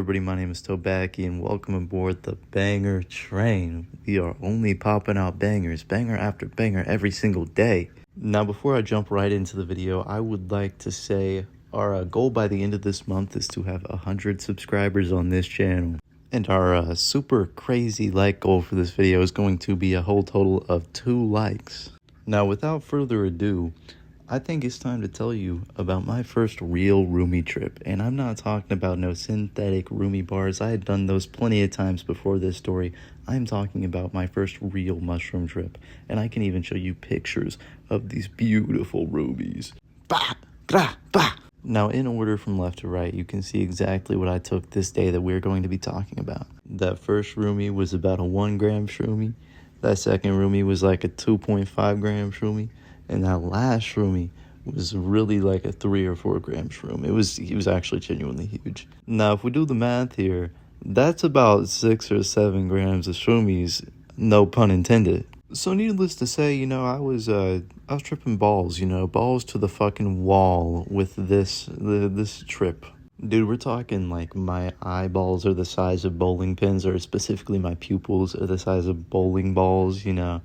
everybody? My name is Tobacco, and welcome aboard the banger train. We are only popping out bangers, banger after banger, every single day. Now, before I jump right into the video, I would like to say our goal by the end of this month is to have 100 subscribers on this channel. And our super crazy like goal for this video is going to be a whole total of 2 likes. Now, without further ado, I think it's time to tell you about my first real roomie trip. And I'm not talking about no synthetic roomie bars. I had done those plenty of times before this story. I'm talking about my first real mushroom trip. And I can even show you pictures of these beautiful roomies. Bah! Gra! Bah! Now, in order from left to right, you can see exactly what I took this day that we're going to be talking about. That first roomie was about a 1 gram shroomie. That second roomie was like a 2.5 gram shroomie. And that last shroomie was really like a 3 or 4 gram shroom. He was actually genuinely huge. Now, if we do the math here, that's about 6 or 7 grams of shroomies, no pun intended. So needless to say, I was tripping balls, balls to the fucking wall with this trip. Dude, we're talking like my eyeballs are the size of bowling pins, or specifically my pupils are the size of bowling balls, That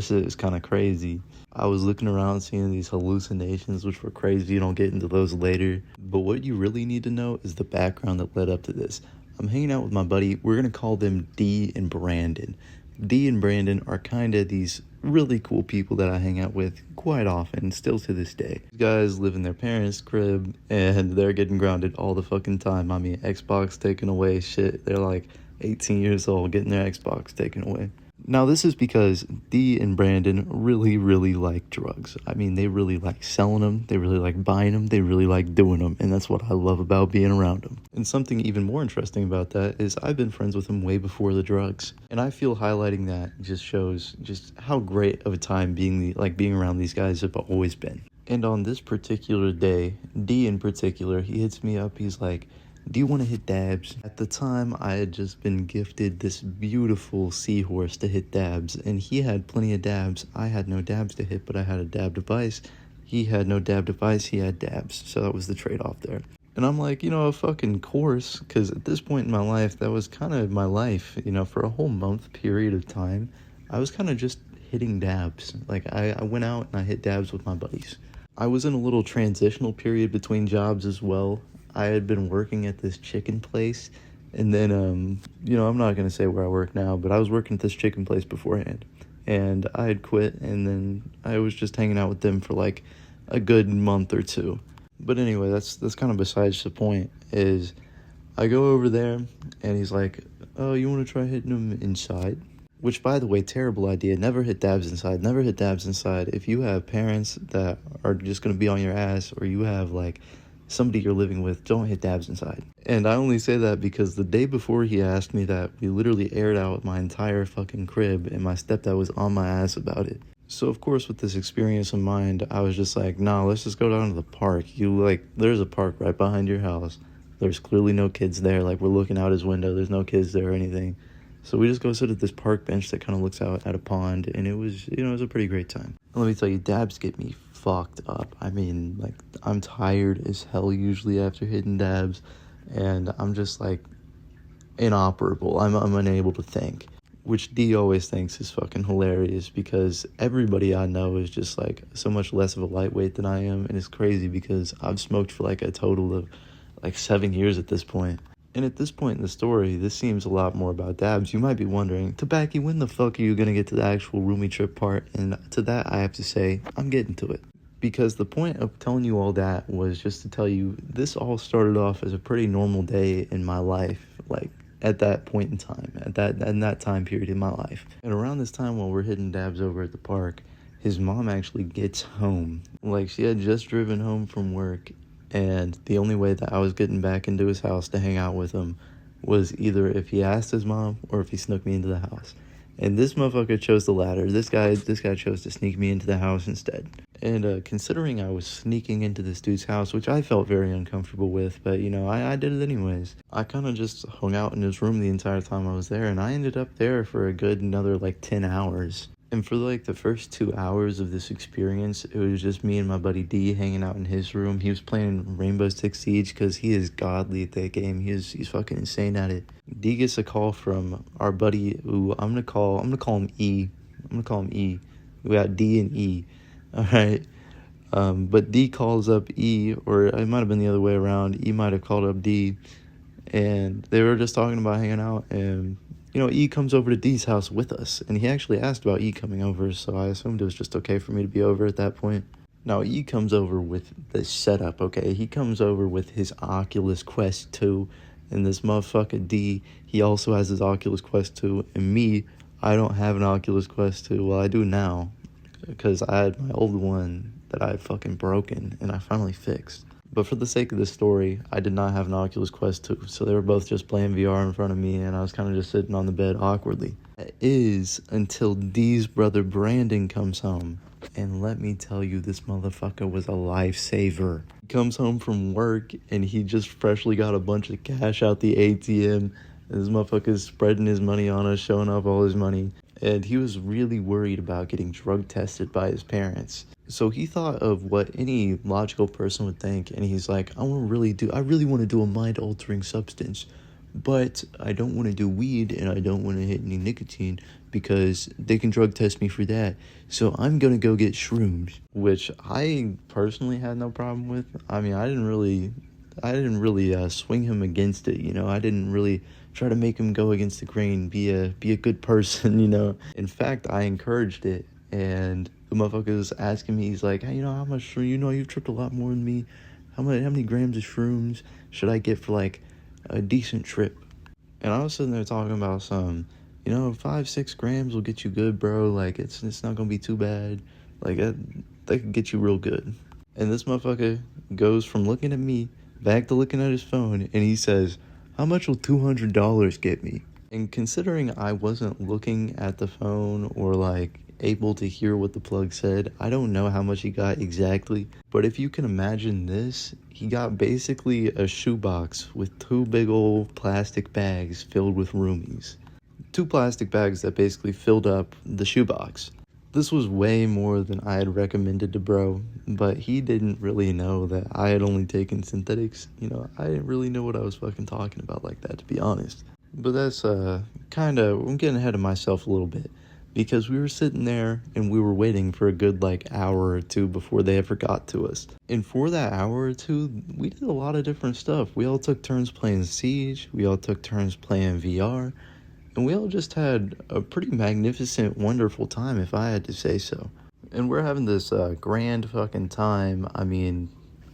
shit is kind of crazy. I was looking around seeing these hallucinations, which were crazy. You don't get into those later. But what you really need to know is the background that led up to this. I'm hanging out with my buddy. We're going to call them D and Brandon. D and Brandon are kind of these really cool people that I hang out with quite often, still to this day. These guys live in their parents' crib, and they're getting grounded all the fucking time. I mean, Xbox taken away, shit. They're like 18 years old, getting their Xbox taken away. Now, this is because Dee and Brandon really, really like drugs. I mean, they really like selling them, they really like buying them, they really like doing them, and that's what I love about being around them. And something even more interesting about that is I've been friends with them way before the drugs, and I feel highlighting that just shows just how great of a time being around these guys have always been. And on this particular day, Dee in particular, he hits me up, he's like, "Do you want to hit dabs?" At the time, I had just been gifted this beautiful seahorse to hit dabs, and he had plenty of dabs. I had no dabs to hit, but I had a dab device. He had no dab device, he had dabs, so that was the trade-off there. And I'm like, a fucking course, because at this point in my life, that was kind of my life, for a whole month period of time, I was kind of just hitting dabs. Like, I went out and I hit dabs with my buddies. I was in a little transitional period between jobs as well. I had been working at this chicken place, and then, I'm not going to say where I work now, but I was working at this chicken place beforehand, and I had quit, and then I was just hanging out with them for, like, a good month or 2. But anyway, that's kind of besides the point, is I go over there, and he's like, "Oh, you want to try hitting them inside?" Which, by the way, terrible idea. Never hit dabs inside. Never hit dabs inside. If you have parents that are just going to be on your ass, or you have, like, somebody you're living with, don't hit dabs inside. And I only say that because the day before he asked me that, we literally aired out my entire fucking crib, and my stepdad was on my ass about it. So of course, with this experience in mind, I was just like, nah, let's just go down to the park. There's a park right behind your house. There's clearly no kids there. Like, we're looking out his window, there's no kids there or anything. So we just go sit at this park bench that kind of looks out at a pond, and it was a pretty great time. And let me tell you, dabs get me fucked up. I mean, like, I'm tired as hell usually after hitting dabs, and I'm just like inoperable. I'm unable to think, which D always thinks is fucking hilarious, because everybody I know is just like so much less of a lightweight than I am, and it's crazy because I've smoked for like a total of like 7 years at this point. And at this point in the story, this seems a lot more about dabs. You might be wondering, Tobacco, when the fuck are you gonna get to the actual roomie trip part? And to that, I have to say, I'm getting to it. Because the point of telling you all that was just to tell you, this all started off as a pretty normal day in my life, like, at that point in time, in that time period in my life. And around this time, while we're hitting dabs over at the park, his mom actually gets home. Like, she had just driven home from work, and the only way that I was getting back into his house to hang out with him was either if he asked his mom or if he snuck me into the house. And this motherfucker chose the latter. This guy chose to sneak me into the house instead. And considering I was sneaking into this dude's house, which I felt very uncomfortable with, but, I did it anyways. I kind of just hung out in his room the entire time I was there, and I ended up there for a good another, 10 hours. And for like the first 2 hours of this experience, it was just me and my buddy D hanging out in his room. He was playing Rainbow Six Siege because he is godly at that game. He's fucking insane at it. D gets a call from our buddy who I'm gonna call him E. I'm gonna call him E. We got D and E. All right. But D calls up E, or it might have been the other way around. E might have called up D, and they were just talking about hanging out. And E comes over to D's house with us, and he actually asked about E coming over, so I assumed it was just okay for me to be over at that point. Now, E comes over with the setup, okay? He comes over with his Oculus Quest 2, and this motherfucker D, he also has his Oculus Quest 2, and me, I don't have an Oculus Quest 2. Well, I do now, because I had my old one that I had fucking broken, and I finally fixed. But for the sake of this story, I did not have an Oculus Quest 2, so they were both just playing VR in front of me, and I was kind of just sitting on the bed awkwardly. That is until D's brother Brandon comes home. And let me tell you, this motherfucker was a lifesaver. He comes home from work, and he just freshly got a bunch of cash out the ATM. And this motherfucker's spreading his money on us, showing off all his money. And he was really worried about getting drug tested by his parents. So he thought of what any logical person would think, and he's like, I really want to do a mind-altering substance, but I don't want to do weed, and I don't want to hit any nicotine, because they can drug test me for that. So I'm going to go get shrooms, which I personally had no problem with. I mean, I didn't really swing him against it, I didn't really try to make him go against the grain, be a good person, In fact, I encouraged it, and the motherfucker was asking me, he's like, hey, how much shroom, you've tripped a lot more than me. How many grams of shrooms should I get for, like, a decent trip? And I was sitting there talking about some, 5-6 grams will get you good, bro. Like, it's not gonna be too bad. Like, that could get you real good. And this motherfucker goes from looking at me back to looking at his phone, and he says, how much will $200 get me? And considering I wasn't looking at the phone or, like, able to hear what the plug said, I don't know how much he got exactly, but if you can imagine this, he got basically a shoebox with 2 big old plastic bags filled with roomies. 2 plastic bags that basically filled up the shoebox. This was way more than I had recommended to bro, but he didn't really know that I had only taken synthetics. I didn't really know what I was fucking talking about like that, to be honest. But that's I'm getting ahead of myself a little bit, because we were sitting there and we were waiting for a good hour or two before they ever got to us. And for that hour or two, we did a lot of different stuff. We all took turns playing Siege, we all took turns playing VR, and we all just had a pretty magnificent, wonderful time, if I had to say so. And we're having this grand fucking time. I mean,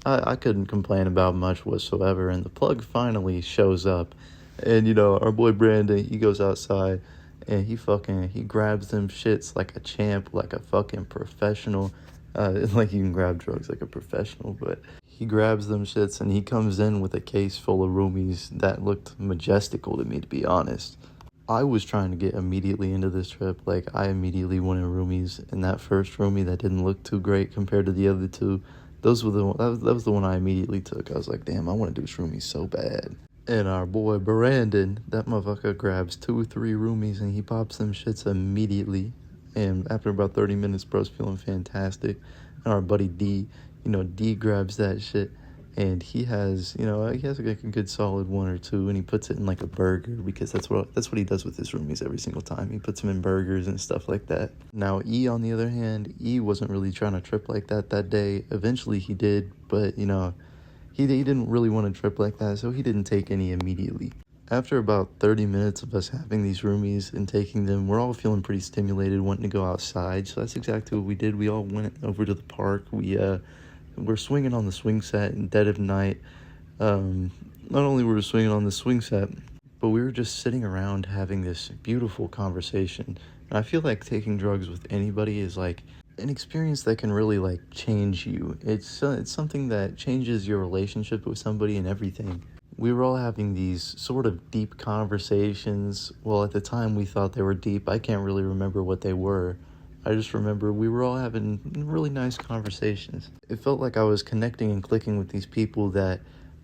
I couldn't complain about much whatsoever, and the plug finally shows up. And, our boy Brandon, he goes outside, and he grabs them shits like a champ, like a fucking professional. Like you can grab drugs like a professional, but he grabs them shits, and he comes in with a case full of roomies that looked majestical to me, to be honest. I was trying to get immediately into this trip. Like, I immediately wanted roomies, and that first roomie that didn't look too great compared to the other two, that was the one I immediately took. I was like, damn, I want to do shroomies so bad. And our boy Brandon, that motherfucker grabs 2 or 3 roomies, and he pops them shits immediately. And after about 30 minutes, bro's feeling fantastic. And our buddy D, D grabs that shit, and he has like a good solid 1 or 2, and he puts it in like a burger, because that's what he does with his roomies every single time. He puts them in burgers and stuff like that. Now E, on the other hand, E wasn't really trying to trip like that day. Eventually he did, but he didn't really want to trip like that, so he didn't take any immediately. After about 30 minutes of us having these roomies and taking them, we're all feeling pretty stimulated, wanting to go outside. So that's exactly what we did. We all went over to the park. We're swinging on the swing set in dead of night. Not only were we swinging on the swing set, but we were just sitting around having this beautiful conversation. And I feel like taking drugs with anybody is like an experience that can really change you. It's something that changes your relationship with somebody and everything. We were all having these sort of deep conversations. Well, at the time we thought they were deep. I can't really remember what they were. I just remember we were all having really nice conversations. It felt like I was connecting and clicking with these people that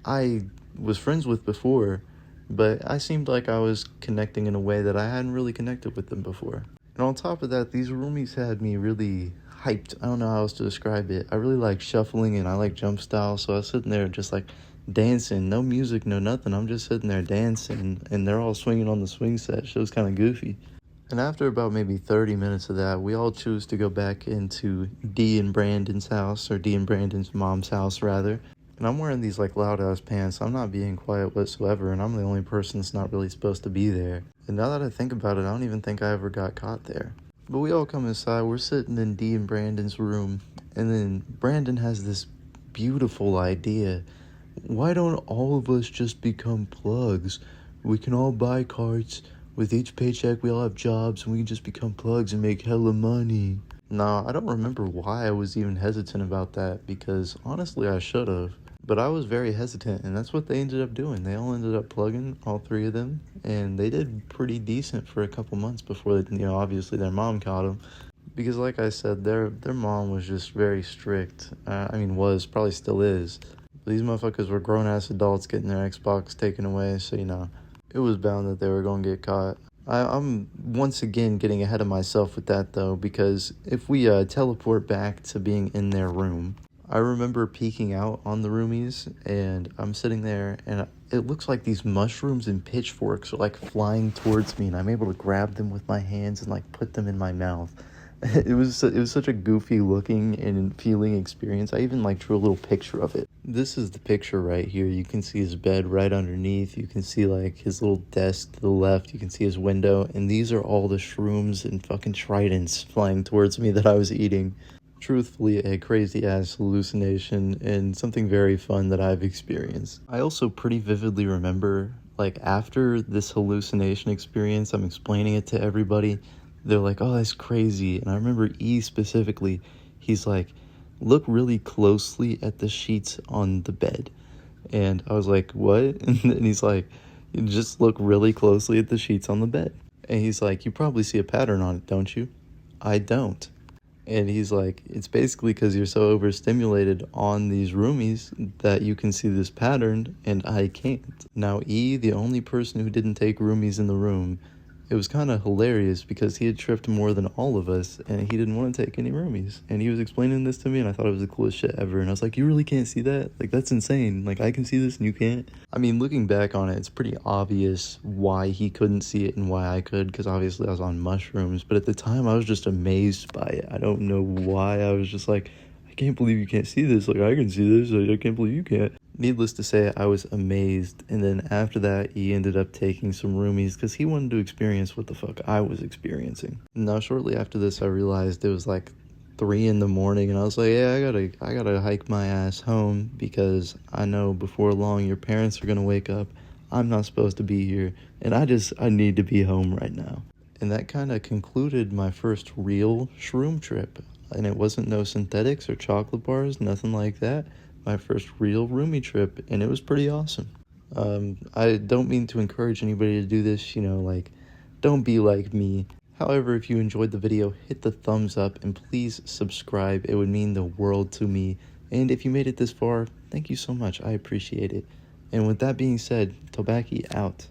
I was friends with before, but I seemed like I was connecting in a way that I hadn't really connected with them before. And And on top of that, these roomies had me really hyped. I don't know how else to describe it. I really like shuffling and I like jump style, so I was sitting there just like dancing, no music, no nothing. I'm just sitting there dancing, and they're all swinging on the swing set. It was kind of goofy. And after about maybe 30 minutes of that, we all choose to go back into Dee and Brandon's house, or Dee and Brandon's mom's house, rather. And I'm wearing these like loud ass pants. I'm not being quiet whatsoever, and I'm the only person that's not really supposed to be there. And now that I think about it, I don't even think I ever got caught there. But we all come inside. We're sitting in Dee and Brandon's room, and then Brandon has this beautiful idea. Why don't all of us just become plugs? We can all buy carts. With each paycheck, we all have jobs, and we can just become plugs and make hella money. Nah, I don't remember why I was even hesitant about that, because honestly, I should have. But I was very hesitant, and that's what they ended up doing. They all ended up plugging, all three of them, and they did pretty decent for a couple months before, obviously their mom caught them. Because like I said, their mom was just very strict. Probably still is. But these motherfuckers were grown-ass adults getting their Xbox taken away, so, it was bound that they were going to get caught. I'm once again getting ahead of myself with that, though, because if we teleport back to being in their room, I remember peeking out on the roomies, and I'm sitting there, and it looks like these mushrooms and pitchforks are, like, flying towards me, and I'm able to grab them with my hands and, like, put them in my mouth. It was such a goofy looking and feeling experience. I even like drew a little picture of it. This is the picture right here. You can see his bed right underneath. You can see like his little desk to the left. You can see his window. And these are all the shrooms and fucking tridents flying towards me that I was eating. Truthfully, a crazy ass hallucination and something very fun that I've experienced. I also pretty vividly remember, like, after this hallucination experience, I'm explaining it to everybody. They're like, oh, that's crazy. And I remember E specifically, he's like, look really closely at the sheets on the bed. And I was like, what? And then he's like, you just look really closely at the sheets on the bed. And he's like, you probably see a pattern on it, don't you? I don't. And he's like, it's basically because you're so overstimulated on these roomies that you can see this pattern, and I can't. Now, E, the only person who didn't take roomies in the room, it was kind of hilarious because he had tripped more than all of us, and he didn't want to take any roomies. And he was explaining this to me, and I thought it was the coolest shit ever. And I was like, you really can't see that? Like, that's insane. Like, I can see this and you can't? I mean, looking back on it, it's pretty obvious why he couldn't see it and why I could, because obviously I was on mushrooms. But at the time, I was just amazed by it. I don't know why. I was just like, I can't believe you can't see this. Like, I can see this. I can't believe you can't. Needless to say, I was amazed, and then after that, he ended up taking some roomies because he wanted to experience what the fuck I was experiencing. Now, shortly after this, I realized it was like 3 in the morning, and I was like, yeah, I gotta hike my ass home because I know before long your parents are gonna wake up. I'm not supposed to be here, and I need to be home right now. And that kind of concluded my first real shroom trip, and it wasn't no synthetics or chocolate bars, nothing like that. My first real roomie trip, and it was pretty awesome. I don't mean to encourage anybody to do this, don't be like me. However, if you enjoyed the video, hit the thumbs up, and please subscribe. It would mean the world to me. And if you made it this far, thank you so much. I appreciate it. And with that being said, Tobacco out.